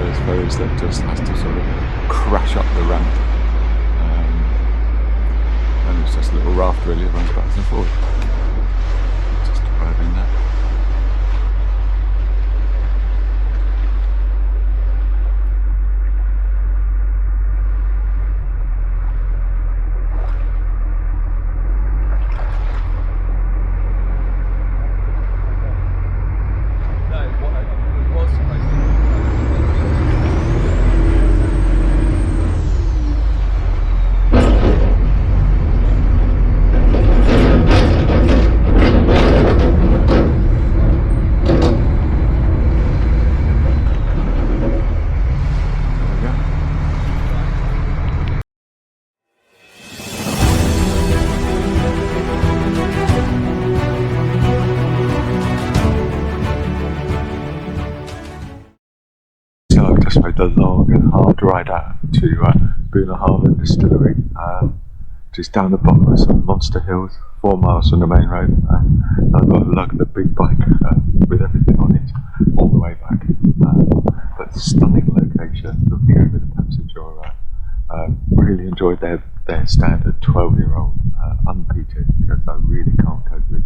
I suppose, that just has to sort of crash up the ramp. And it's just a little raft really, it runs backwards and forwards. Just driving that. Just made the long and hard ride out to Harran Distillery, which is down the bottom of some monster hills, 4 miles from the main road. I've got to lug the big bike with everything on it all the way back. But it's a stunning location, looking over the Jura. Really enjoyed their standard 12-year-old unpeated, because I really can't cope with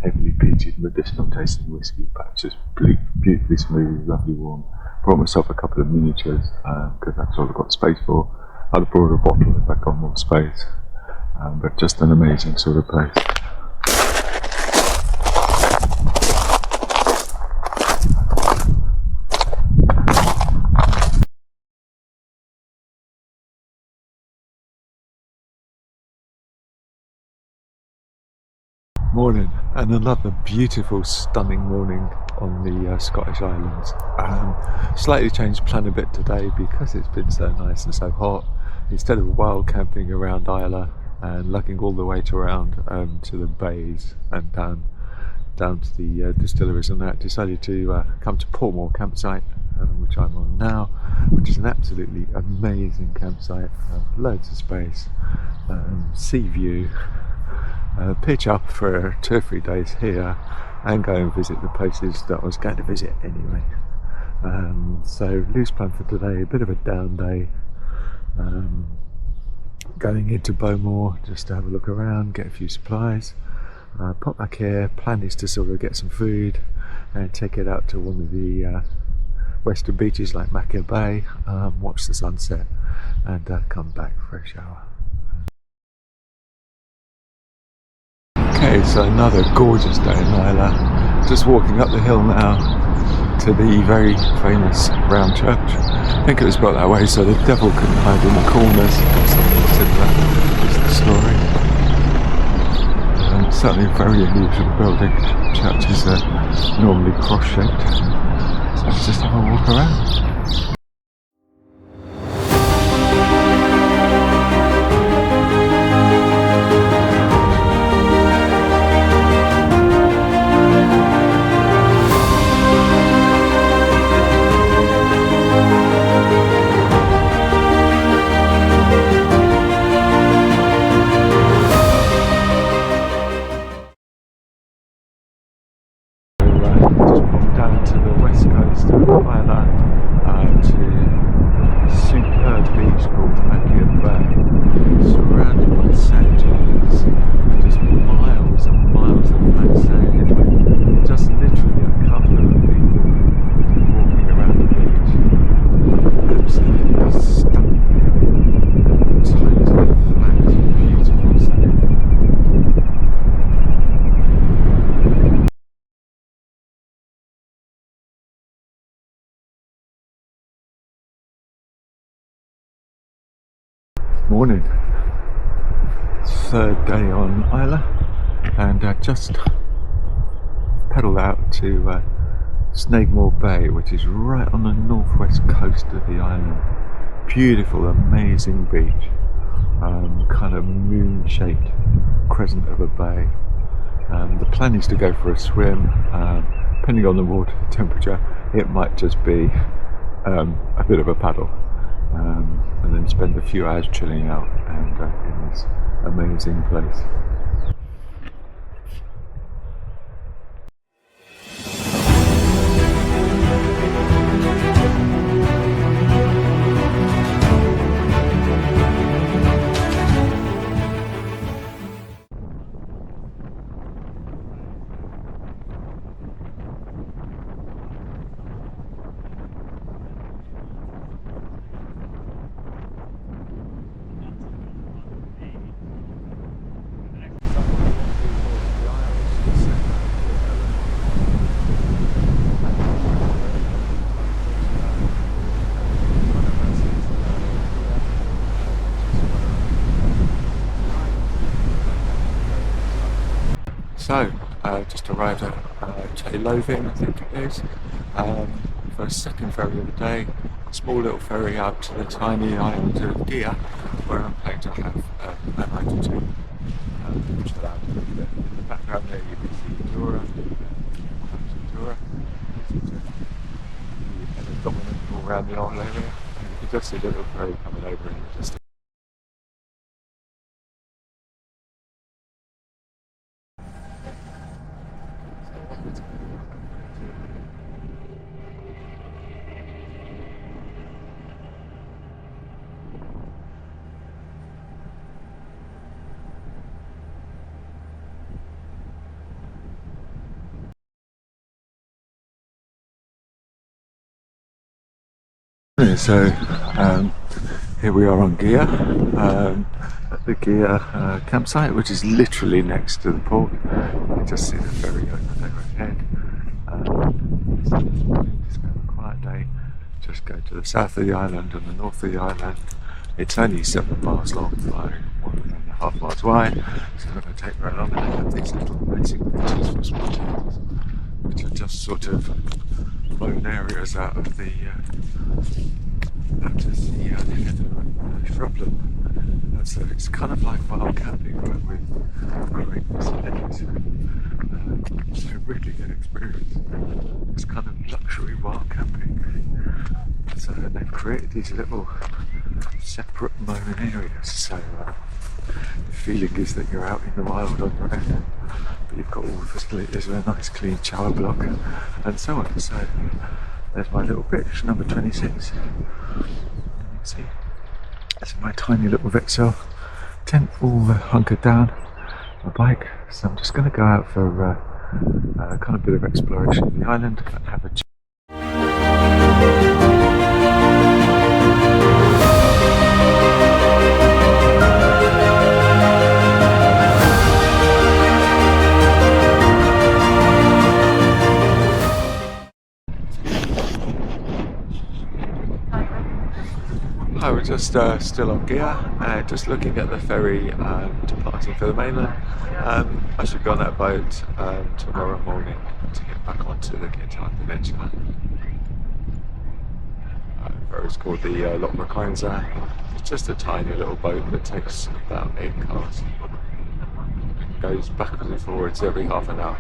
heavily peated medicinal tasting whiskey, but it's just beautifully smooth, lovely warm. Brought myself a couple of miniatures because that's all I've got space for. I'd have brought a bottle if I'd got more space, but just an amazing sort of place. Morning, and another beautiful, stunning morning on the Scottish Islands. Slightly changed plan a bit today because it's been so nice and so hot. Instead of wild camping around Islay and lugging all the way around to the bays and down to the distilleries and that, decided to come to Portmore campsite, which I'm on now, which is an absolutely amazing campsite. Loads of space, sea view. Pitch up for 2 or 3 days here and go and visit the places that I was going to visit anyway. So loose plan for today, a bit of a down day. Going into Bowmore just to have a look around, get a few supplies, pop back here. Plan is to sort of get some food and take it out to one of the western beaches like Macca Bay, watch the sunset and come back for a shower. Okay, so another gorgeous day in Islay. Just walking up the hill now to the very famous round church. I think it was built that way so the devil couldn't hide in the corners or something similar, is the story. Certainly a very unusual building. Churches are normally cross-shaped. So let's just have a walk around. Morning, third day on Islay, and just pedalled out to Snaigmore Bay, which is right on the northwest coast of the island. Beautiful, amazing beach, kind of moon-shaped crescent of a bay. The plan is to go for a swim. Depending on the water temperature, it might just be a bit of a paddle. And then spend a few hours chilling out and in this amazing place. So, just arrived at Loving, I think it is, for a second ferry of the day. Small little ferry out to the tiny island of Gigha, where I'm planning to have a night or two. Chill out a little bit. In the background there you can see Jura. Jura. And dominant all around the island area. And you can just see the little ferry coming over in the distance. So here we are on Gigha, at the Gigha campsite, which is literally next to the port. You just see the ferry over there ahead. So this morning, just have a quiet day. Just go to the south of the island and the north of the island. It's only 7 miles long by 1.5 miles wide, so it's not going to take very long. And they have these little amazing beaches for small towns, which are just sort of lone areas out of the heather and shrubland. And so it's kind of like wild camping, but with great facilities. It's a really good experience. It's kind of luxury wild camping. So they've created these little separate mown areas. So the feeling is that you're out in the wild on your own, but you've got all the facilities with a nice clean shower block and so on. So there's my little pitch, number 26. You can see that's my tiny little Vexel tent all hunkered down, my bike. So I'm just going to go out for kind of a bit of exploration of the island and have a Hi, we're just still on Gigha, just looking at the ferry departing for the mainland. I should go on that boat tomorrow morning to get back onto the Kintyre Peninsula. The ferry's called the unbroken. It's just a tiny little boat that takes about 8 cars. It goes backwards and forwards every half an hour.